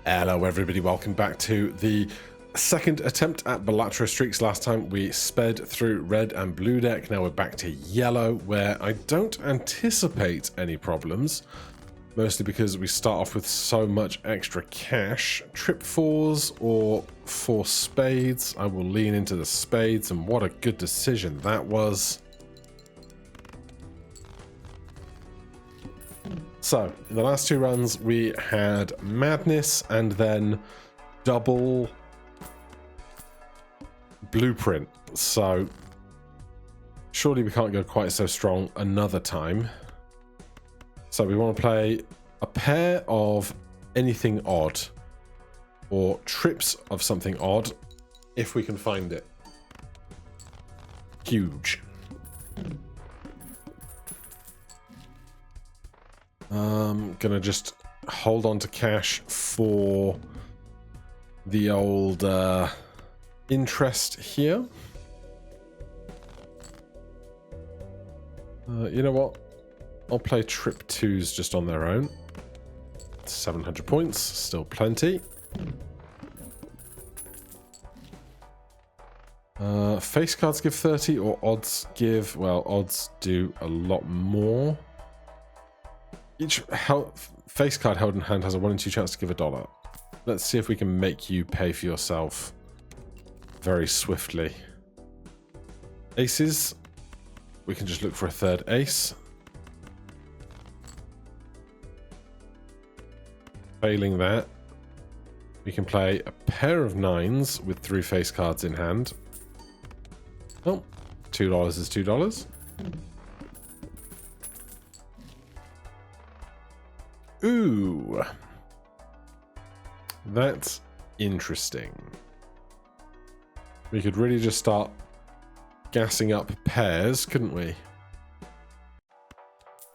Hello everybody, welcome back to the second attempt at Balatro streaks. Last time we sped through red and blue deck, now we're back to yellow, where I don't anticipate any problems, mostly because we start off with so much extra cash. Trip fours or four spades. I will lean into the spades, and what a good decision that was. So, in the last two runs, we had Madness and then double Blueprint. So, surely we can't go quite so strong another time. So, we want to play a pair of anything odd or trips of something odd if we can find it. Huge. Gonna just hold on to cash for the old interest here. You know what? I'll play trip twos just on their own. 700 points, still plenty. Face cards give 30 or odds give, well, odds do a lot more. Each face card held in hand has a 1 in 2 chance to give $1. Let's see if we can make you pay for yourself very swiftly. Aces. We can just look for a third ace. Failing that, we can play a pair of nines with 3 face cards in hand. Oh, $2 is $2. Ooh, that's interesting. We could really just start gassing up pairs, couldn't we?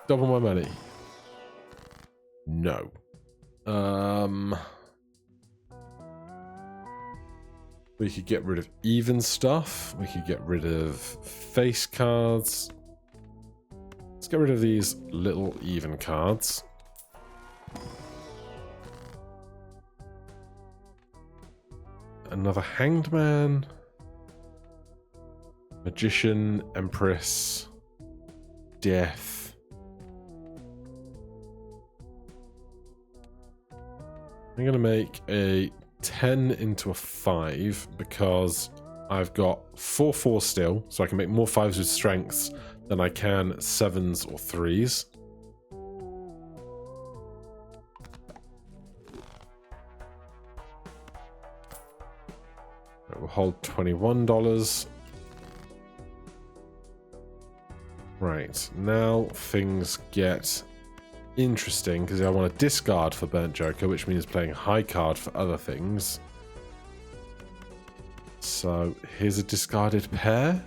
Double my money. No. We could get rid of even stuff. We could get rid of face cards. Let's get rid of these little even cards. Another Hanged Man, Magician, Empress, Death. I'm going to make a 10 into a 5 because I've got 4/4 still, so I can make more 5s with strengths than I can 7s or 3s. We'll hold $21. Right, now things get interesting because I want to discard for Burnt Joker, which means playing high card for other things. So here's a discarded pair,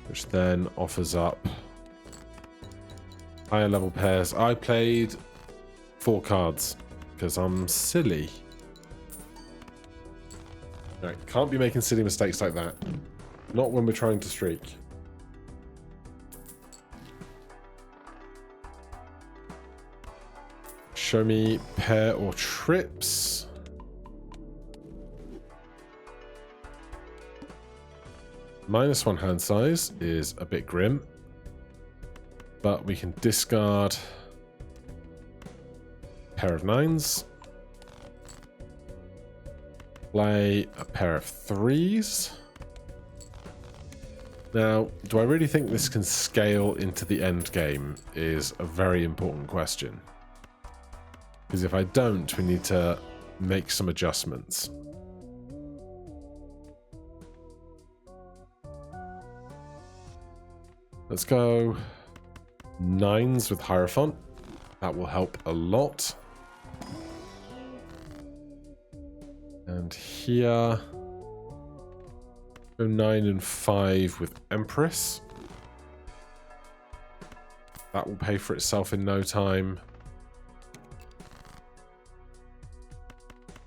which then offers up higher level pairs. I played 4 cards. Because I'm silly. Right, can't be making silly mistakes like that. Not when we're trying to streak. Show me pair or trips. -1 hand size is a bit grim. But we can discard pair of 9s, play a pair of 3s. Now, do I really think this can scale into the end game is a very important question. Because if I don't, we need to make some adjustments. Let's go 9s with Hierophant. That will help a lot. And here, go 9 and 5 with Empress. That will pay for itself in no time.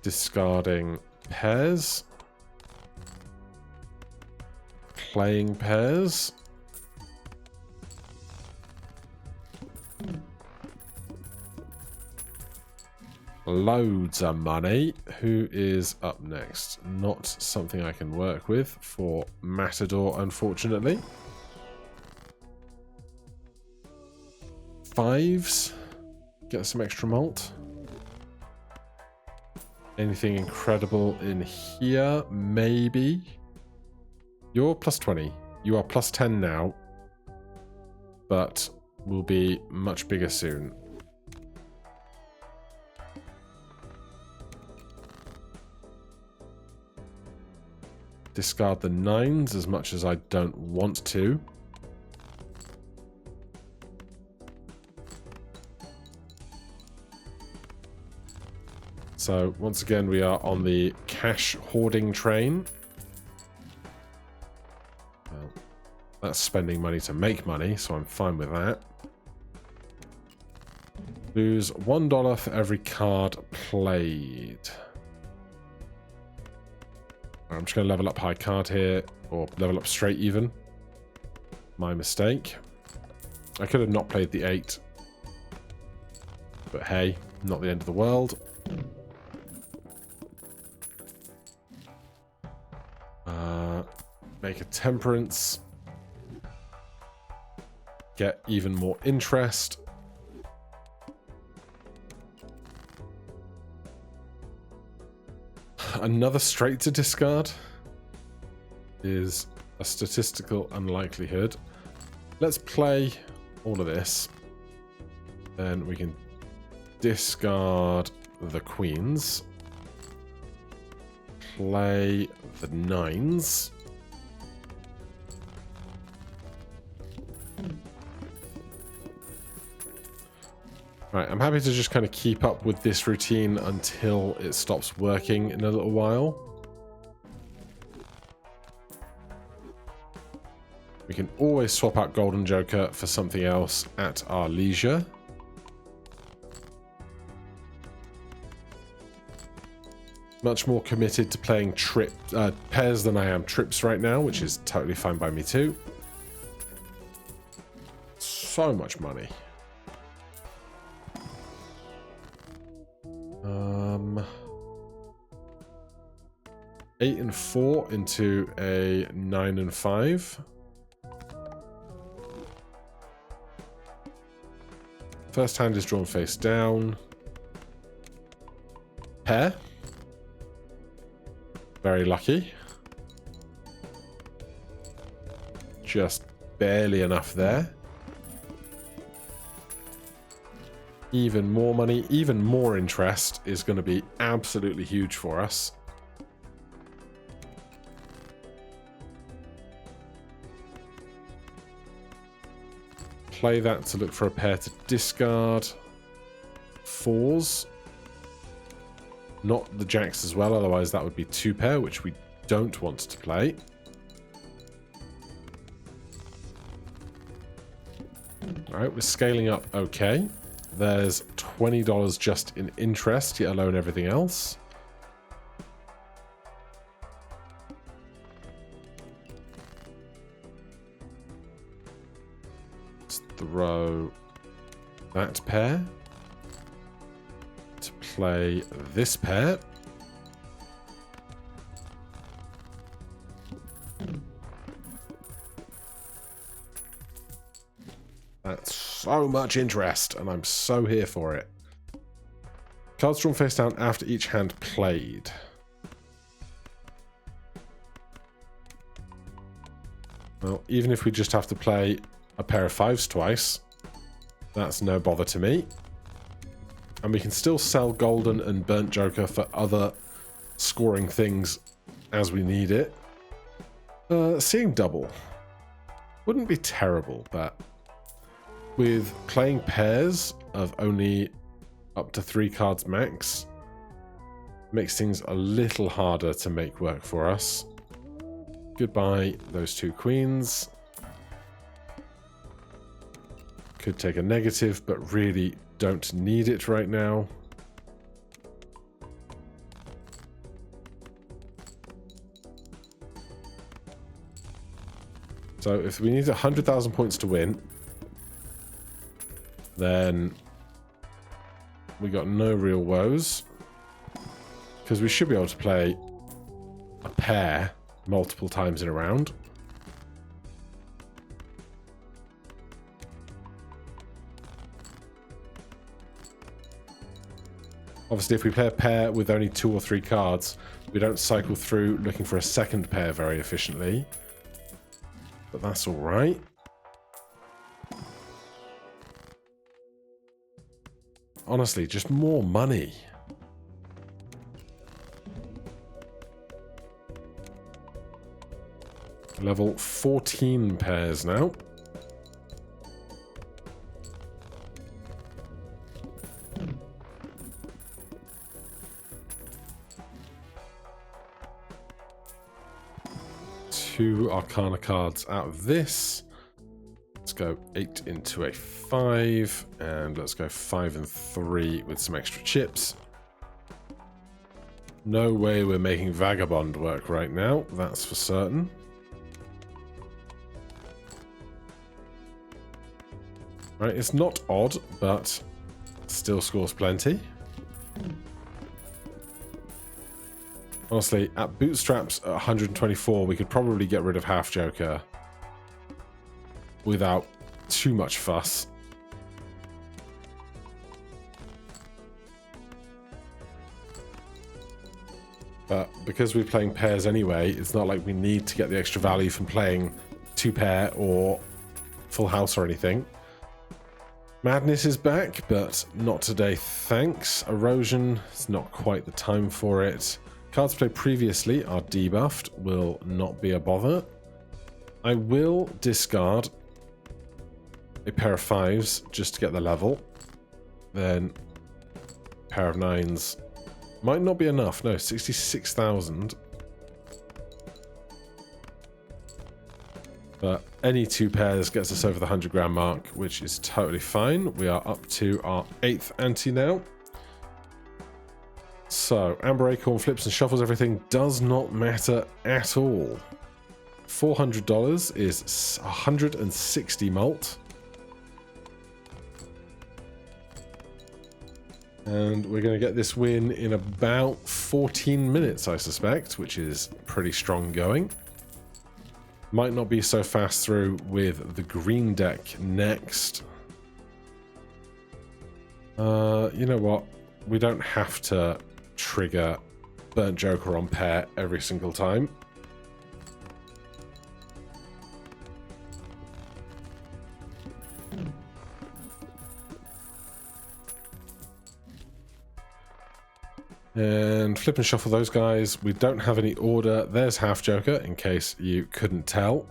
Discarding pairs. Playing pairs. loads of money. Who is up next? Not something I can work with for Matador, unfortunately. 5s. Get some extra malt. Anything incredible in here? Maybe. You're plus 20. You are plus 10 now. But will be much bigger soon. Discard the 9s as much as I don't want to. So once again, we are on the cash hoarding train. Well, that's spending money to make money, so I'm fine with that. Lose $1 for every card played. I'm just going to level up high card here, or level up straight even. My mistake. I could have not played the 8. But hey, not the end of the world. Make a temperance. Get even more interest. Another straight to discard is a statistical unlikelihood. Let's play all of this. Then we can discard the queens. Play the 9s. Right, I'm happy to just kind of keep up with this routine until it stops working in a little while. We can always swap out Golden Joker for something else at our leisure. Much more committed to playing pairs than I am trips right now, which is totally fine by me too. So much money. 8 and 4 into a 9 and 5. First hand is drawn face down. Pair. Very lucky. Just barely enough there. Even more money, even more interest is going to be absolutely huge for us. Play that to look for a pair to discard. 4s. Not the jacks as well, otherwise that would be 2 pair, which we don't want to play. Alright, we're scaling up okay. There's $20 just in interest, yet alone everything else. Let's throw that pair to play this pair. That's so much interest, and I'm so here for it. Cards drawn face down after each hand played. Well, even if we just have to play a pair of 5s twice, that's no bother to me. And we can still sell Golden and Burnt Joker for other scoring things as we need it. Seeing double wouldn't be terrible, but with playing pairs of only up to 3 cards max, makes things a little harder to make work for us. Goodbye, those 2 queens. Could take a negative, but really don't need it right now. So if we need 100,000 points to win, then we got no real woes. Because we should be able to play a pair multiple times in a round. Obviously, if we play a pair with only 2 or 3 cards, we don't cycle through looking for a second pair very efficiently. But that's all right. Honestly, just more money. Level 14 pairs now. Two Arcana cards out of this. Let's go 8 into a 5, and let's go 5 and 3 with some extra chips. No way we're making Vagabond work right now, that's for certain. Right, it's not odd, but still scores plenty. Honestly, at Bootstraps at 124, we could probably get rid of Half Joker without too much fuss. But because we're playing pairs anyway, it's not like we need to get the extra value from playing 2 pair or Full House or anything. Madness is back, but not today, thanks. Erosion is not quite the time for it. Cards played previously are debuffed, will not be a bother. I will discard a pair of 5s just to get the level. Then a pair of 9s might not be enough. No, 66,000. But any 2 pairs gets us over the 100 grand mark, which is totally fine. We are up to our 8th ante now. So, Amber Acorn flips and shuffles everything, does not matter at all. $400 is 160 mult. And we're going to get this win in about 14 minutes, I suspect, which is pretty strong going. Might not be so fast through with the green deck next. You know what? We don't have to trigger Burnt Joker on pair every single time. And flip and shuffle those guys. We don't have any order. There's Half Joker, in case you couldn't tell.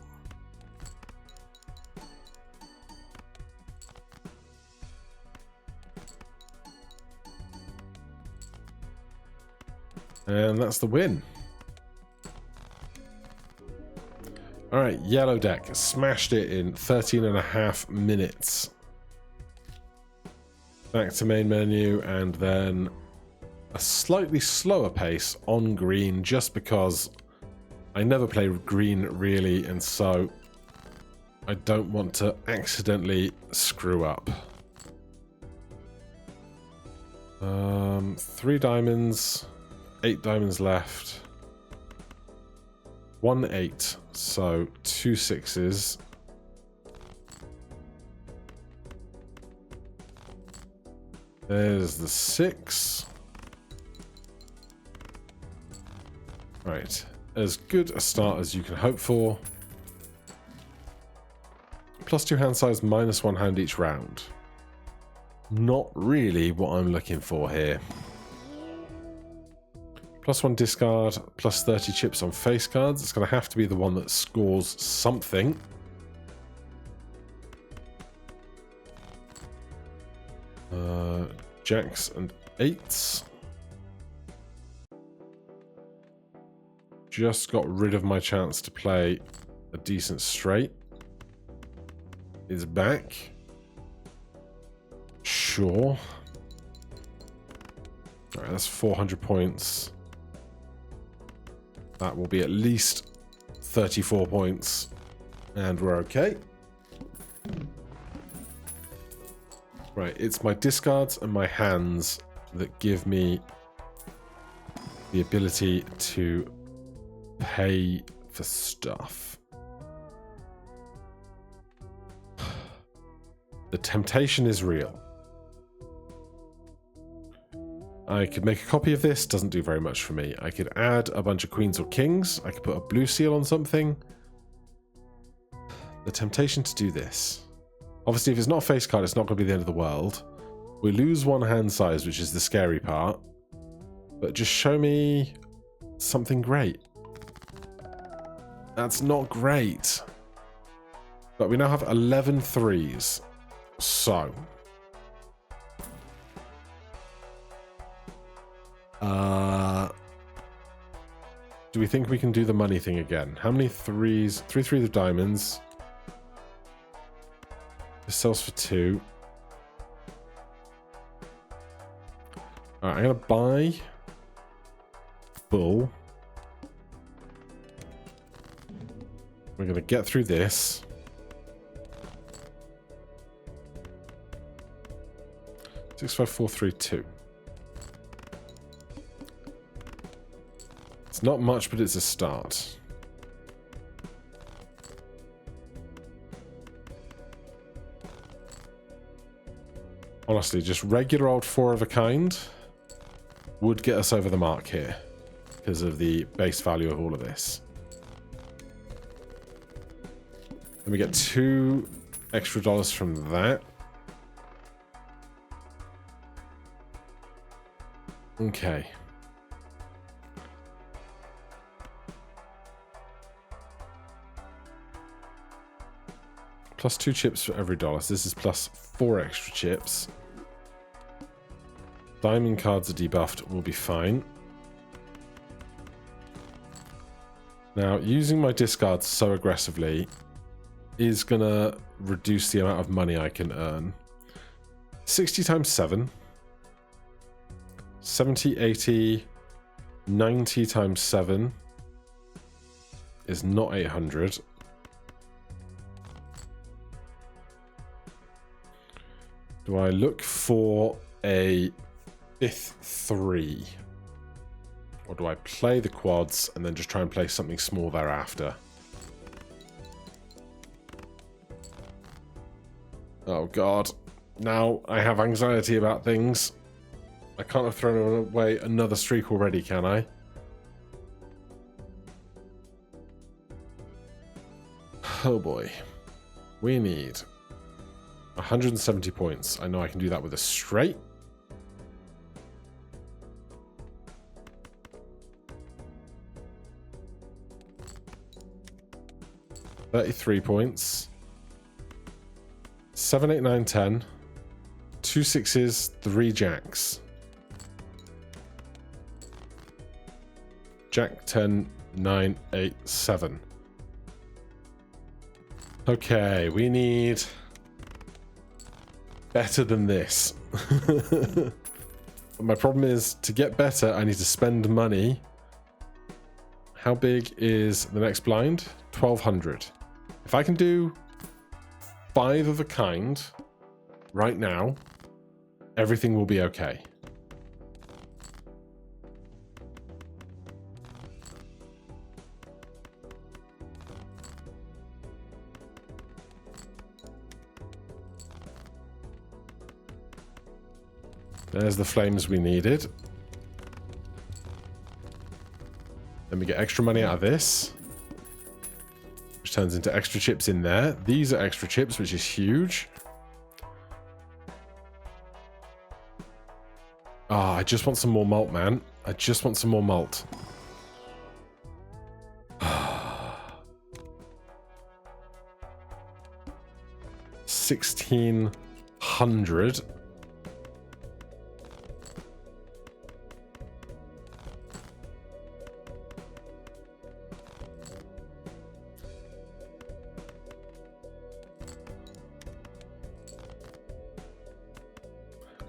And that's the win. Alright, yellow deck. Smashed it in 13.5 minutes. Back to main menu, and then a slightly slower pace on green, just because I never play green really, and so I don't want to accidentally screw up. 3 diamonds, 8 diamonds left. 1 8, so 2 6s. There's the 6. Right, as good a start as you can hope for. +2 hand size, -1 hand each round. Not really what I'm looking for here. +1 discard, +30 chips on face cards. It's going to have to be the one that scores something. Jacks and 8s. Just got rid of my chance to play a decent straight. Is back. Sure. Alright, that's 400 points. That will be at least 34 points. And we're okay. Right, it's my discards and my hands that give me the ability to pay for stuff. The temptation is real. I could make a copy of this, doesn't do very much for me. I could add a bunch of queens or kings. I could put a blue seal on something. The temptation to do this. Obviously, if it's not a face card, it's not going to be the end of the world. We lose one hand size, which is the scary part. But just show me something great. That's not great. But we now have 11 threes. So. Do we think we can do the money thing again? How many threes? 3 threes of diamonds. This sells for 2. Alright, I'm going to buy bull. We're going to get through this. Six, 5, 4, 3, 2. It's not much, but it's a start. Honestly, just regular old 4 of a kind would get us over the mark here because of the base value of all of this. And we get 2 extra dollars from that. Okay. Plus 2 chips for every dollar. So this is plus 4 extra chips. Diamond cards are debuffed. Will be fine. Now, using my discards so aggressively is going to reduce the amount of money I can earn. 60 times 7. 70, 80, 90 times 7 is not 800. Do I look for a 5th 3? Or do I play the quads and then just try and play something small thereafter? Oh god. Now I have anxiety about things. I can't have thrown away another streak already, can I? Oh boy. We need 170 points. I know I can do that with a straight. $33 points. 7, 8, 9, 10. 2 6s, 3 jacks. Jack 10, 9, 8, 7. Okay, we need better than this. My problem is, to get better, I need to spend money. How big is the next blind? 1200. If I can do 5 of a kind right now, everything will be okay. There's the flames we needed. Then we get extra money out of this, which turns into extra chips in there. These are extra chips, which is huge. Ah, I just want some more malt, man. I just want some more malt. 1600.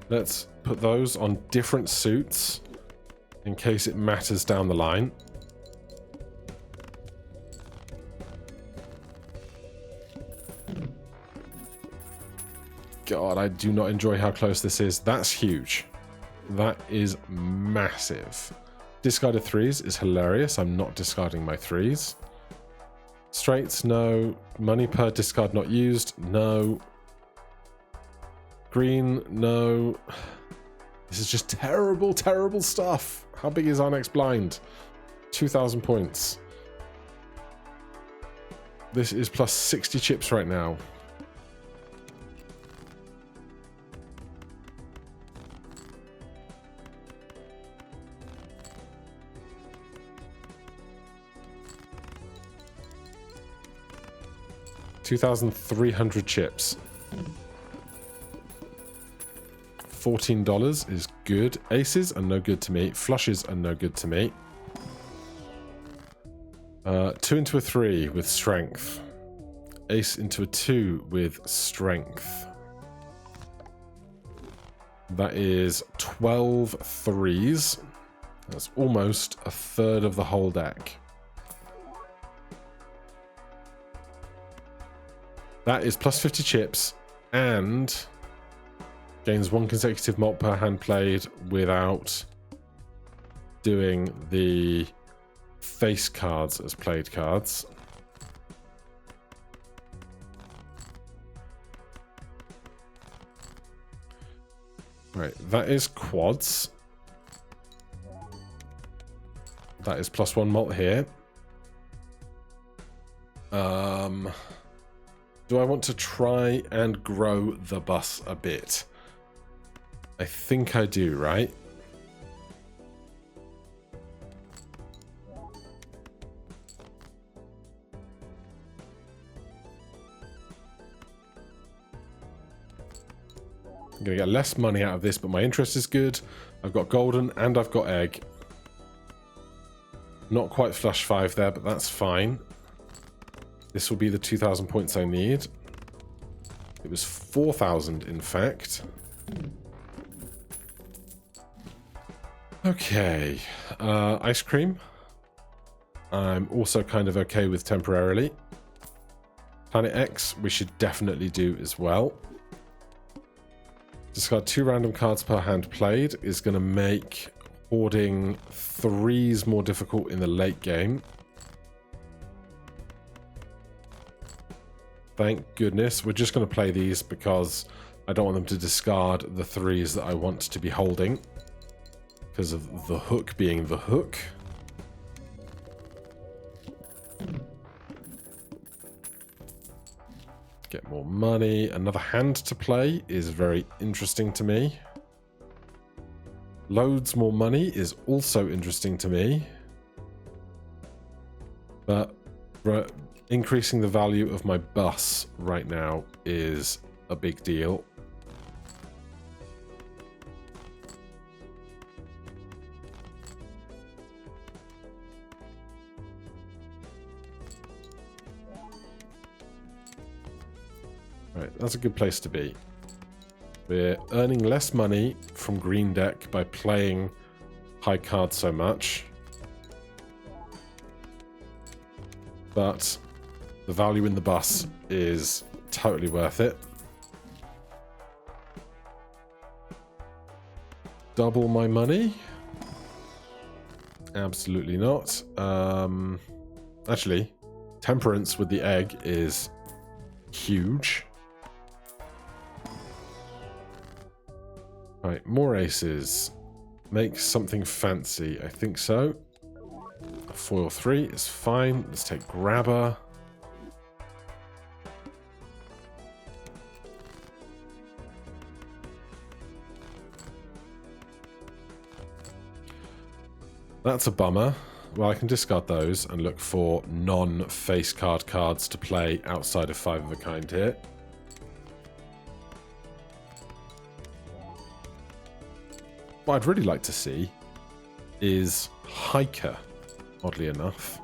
Let's put those on different suits in case it matters down the line. God, I do not enjoy how close this is. That's huge. That is massive. Discarded threes is hilarious. I'm not discarding my threes. Straights, no. Money per discard not used, no. Green, no. This is just terrible, terrible stuff. How big is our next blind? 2,000 points. This is plus 60 chips right now. $2,300 chips. $14 is good. Aces are no good to me. Flushes are no good to me. 2 into a 3 with strength. Ace into a 2 with strength. That is 12 threes. That's almost a third of the whole deck. That is plus 50 chips and gains 1 consecutive mult per hand played without doing the face cards as played cards. Right, that is quads. That is plus 1 mult here. Do I want to try and grow the bus a bit? I think I do, right? I'm going to get less money out of this, but my interest is good. I've got golden and I've got egg. Not quite flush 5 there, but that's fine. This will be the 2,000 points I need. It was 4,000, in fact. Okay. Ice cream. I'm also kind of okay with temporarily. Planet X, we should definitely do as well. Discard 2 random cards per hand played is going to make hoarding threes more difficult in the late game. Thank goodness. We're just going to play these because I don't want them to discard the threes that I want to be holding. Because of the hook being the hook. Get more money. Another hand to play is very interesting to me. Loads more money is also interesting to me. But increasing the value of my bus right now is a big deal. Right, that's a good place to be. We're earning less money from green deck by playing high cards so much. But the value in the bus is totally worth it. Double my money? Absolutely not. Actually, temperance with the egg is huge. Right, more aces. Make something fancy. I think so. A foil 3 is fine. Let's take grabber. That's a bummer. Well, I can discard those and look for non-face card cards to play outside of 5 of a kind here. What I'd really like to see is Hiker, oddly enough.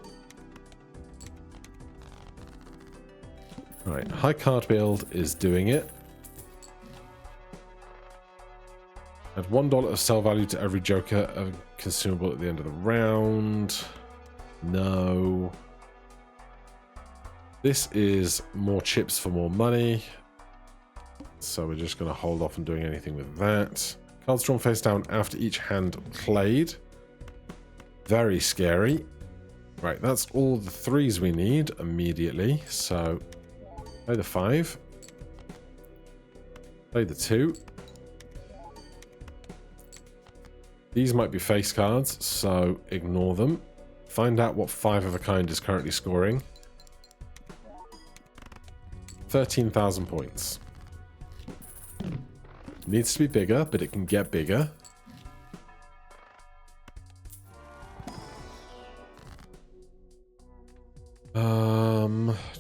Right, high card build is doing it. Add $1 of sell value to every joker consumable at the end of the round. No. This is more chips for more money. so we're just going to hold off on doing anything with that. Cards drawn face down after each hand played. Very scary. Right, that's all the 3s we need immediately. So, play the 5. Play the 2. These might be face cards, so ignore them. Find out what 5 of a kind is currently scoring. 13,000 points. Needs to be bigger, but it can get bigger.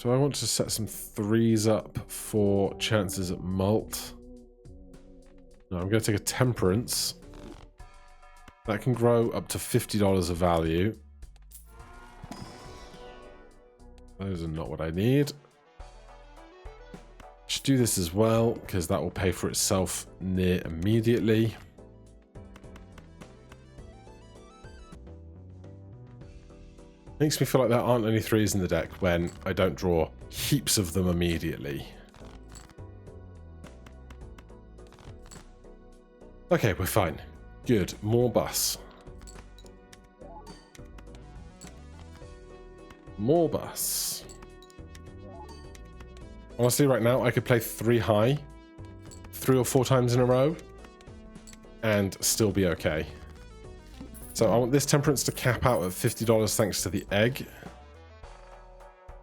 Do I want to set some 3s up for chances at mult? No, I'm going to take a temperance. That can grow up to $50 of value. Those are not what I need. Should do this as well, because that will pay for itself near immediately. Makes me feel like there aren't any 3s in the deck when I don't draw heaps of them immediately. Okay, we're fine. Good. More bus. More bus. Honestly, right now, I could play 3 high 3 or 4 times in a row and still be okay. So I want this temperance to cap out at $50 thanks to the egg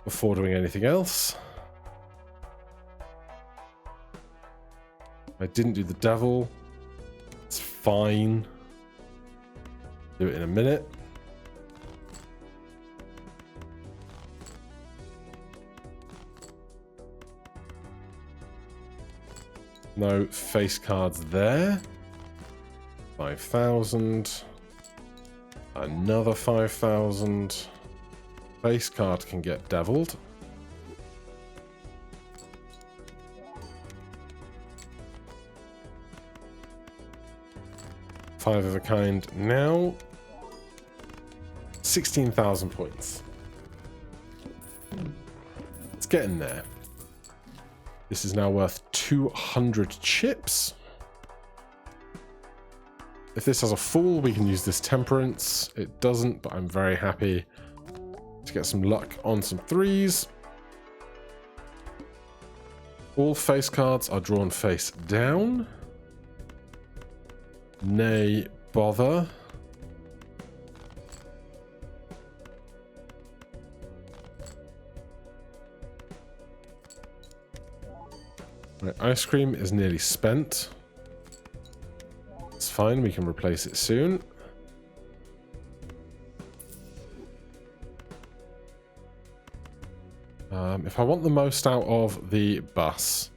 before doing anything else. I didn't do the devil. It's fine. Do it in a minute. No face cards there. 5,000. Another 5,000. Face card can get deviled. Five of a kind now. 16,000 points. It's getting there. This is now worth 200 chips. If this has a fool, we can use this temperance. It doesn't, but I'm very happy to get some luck on some 3s. All face cards are drawn face down. Nay, bother. Right, ice cream is nearly spent. It's fine, we can replace it soon. If I want the most out of the bus,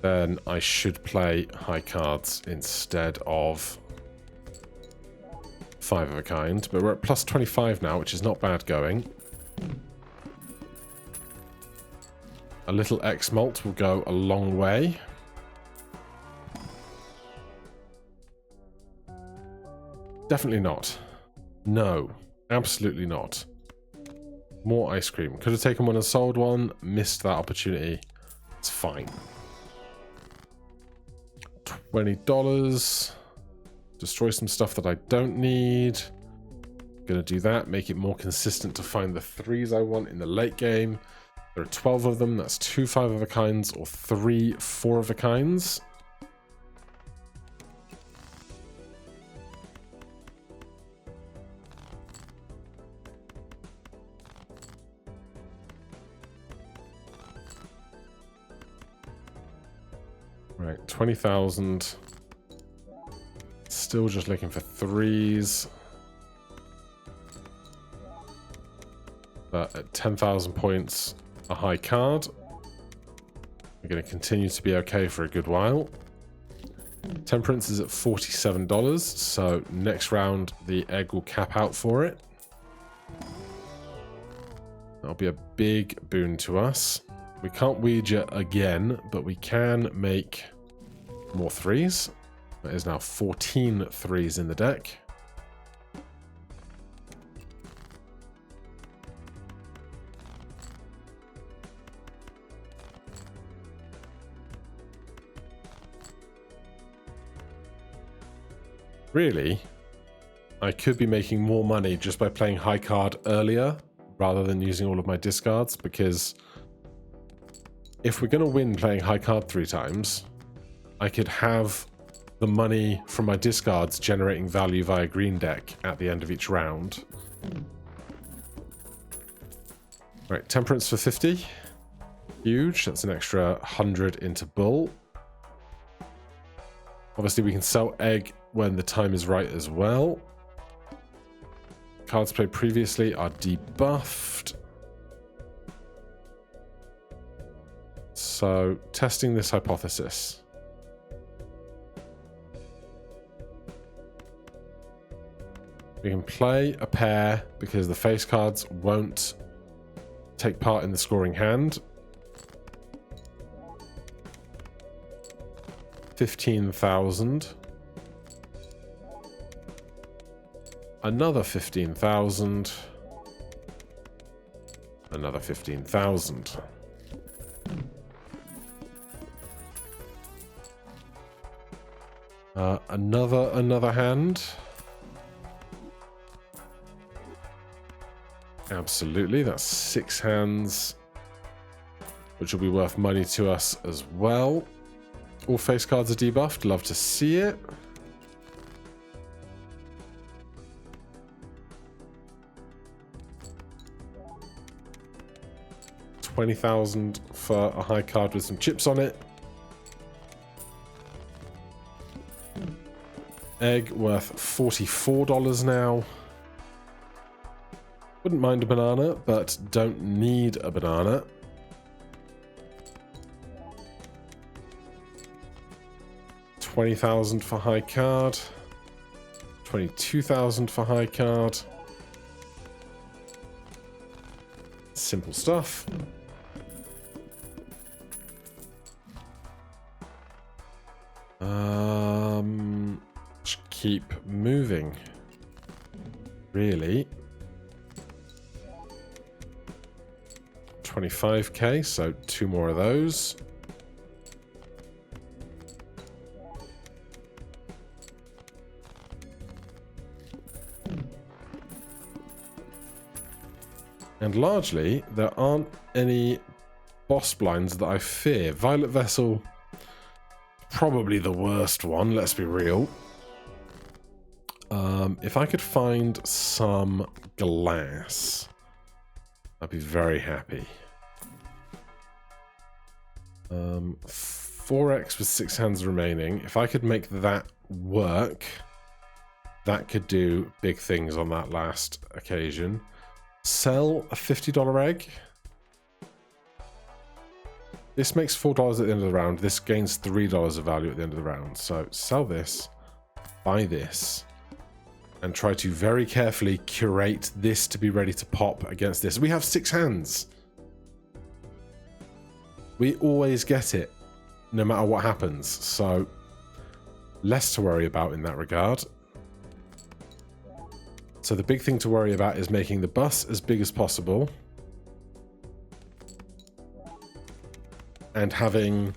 then I should play high cards instead of 5 of a kind. But we're at plus 25 now, which is not bad going. A little X malt will go a long way. Definitely not. No, absolutely not. More ice cream. Could have taken one and sold one. Missed that opportunity. It's fine. $20. Destroy some stuff that I don't need. Gonna do that. Make it more consistent to find the 3s I want in the late game. There are 12 of them. That's 2 5 of a kinds or 3 4 of a kinds. Right, 20,000. Still just looking for 3s. But at 10,000 points, a high card. We're going to continue to be okay for a good while. Temperance is at $47, so next round the egg will cap out for it. That'll be a big boon to us. We can't Ouija again, but we can make more 3s. That is now 14 3s in the deck. Really, I could be making more money just by playing high card earlier rather than using all of my discards, because if we're going to win playing high card 3 times, I could have the money from my discards generating value via green deck at the end of each round. Right, temperance for 50. Huge. That's an extra 100 into bull. Obviously, we can sell egg when the time is right as well. Cards played previously are debuffed. So, testing this hypothesis. We can play a pair because the face cards won't take part in the scoring hand. 15,000. Another 15,000. Another 15,000. Another hand. Absolutely, that's 6 hands, which will be worth money to us as well. All face cards are debuffed. Love to see it. $20,000 for a high card with some chips on it. Egg worth $44 now. Wouldn't mind a banana, but don't need a banana. $20,000 for high card. $22,000 for high card. Simple stuff. Just keep moving. Really. 25k, so 2 more of those. And largely, there aren't any boss blinds that I fear. Violet Vessel, probably the worst one, let's be real. If I could find some glass, I'd be very happy. 4x with 6 hands remaining. If I could make that work, that could do big things on that last occasion. Sell a $50 egg. This makes $4 at the end of the round. This gains $3 of value at the end of the round. So sell this, buy this, and try to very carefully curate this to be ready to pop against this. We have 6 hands. We always get it, no matter what happens. So less to worry about in that regard. So the big thing to worry about is making the bus as big as possible. And having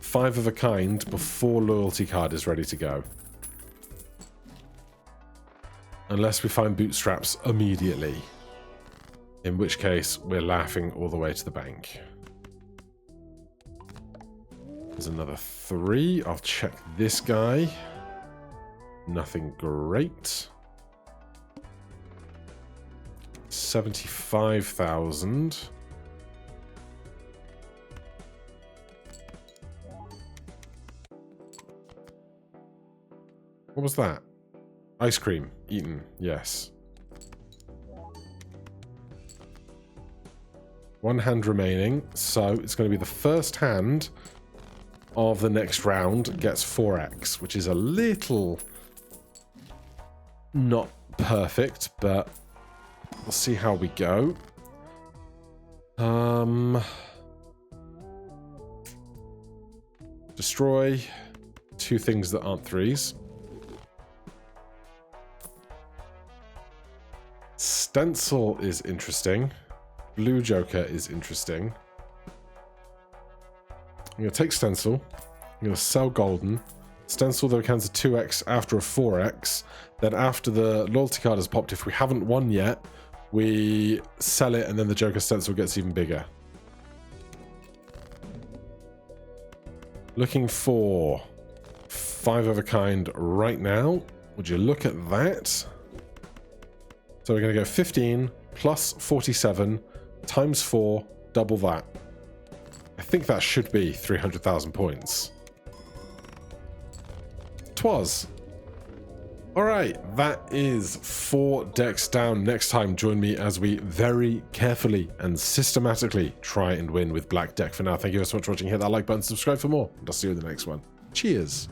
5 of a kind before loyalty card is ready to go. Unless we find bootstraps immediately. In which case, we're laughing all the way to the bank. There's another 3. I'll check this guy. Nothing great. 75,000. What was that? Ice cream. Eaten. Yes. 1 hand remaining. So it's going to be the first hand of the next round gets 4x, which is a little not perfect, but we'll see how we go. Destroy 2 things that aren't 3s. Stencil is interesting. Blue Joker is interesting. I'm going to take Stencil. I'm going to sell Golden. Stencil though counts a 2x after a 4x. Then after the loyalty card has popped, if we haven't won yet, we sell it and then the Joker stencil gets even bigger. Looking for 5 of a kind right now. Would you look at that? So we're going to go 15 plus 47 times 4, double that. I think that should be 300,000 points. Twas. Alright, that is 4 decks down. Next time, join me as we very carefully and systematically try and win with black deck. For now, thank you so much for watching. Hit that like button, subscribe for more, and I'll see you in the next one. Cheers.